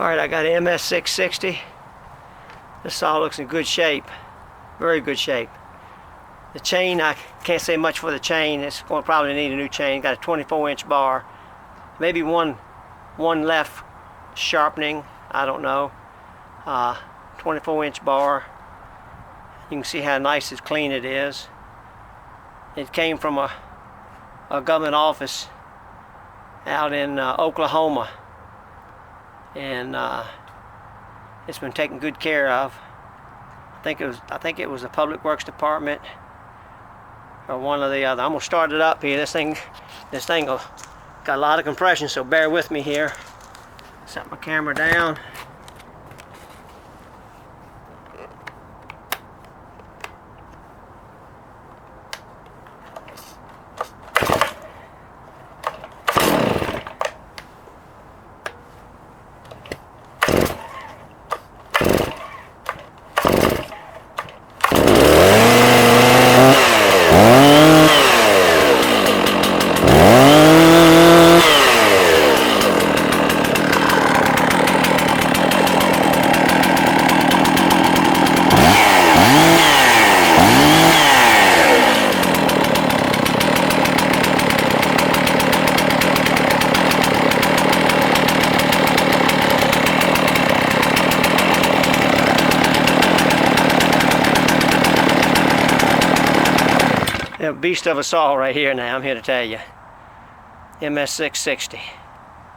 Alright, I got an MS660. This saw looks in good shape. Very good shape. The chain, I can't say much for the chain. It's going to probably need a new chain. Got a 24-inch bar. Maybe one left sharpening. I don't know. 24-inch bar. You can see how nice and clean it is. It came from a government office out in Oklahoma, and it's been taken good care of. I think it was the Public Works Department or one or the other. I'm gonna start it up here. This thing got a lot of compression, so bear with me here. Set my camera down. A beast of a saw right here now, I'm here to tell you. MS660.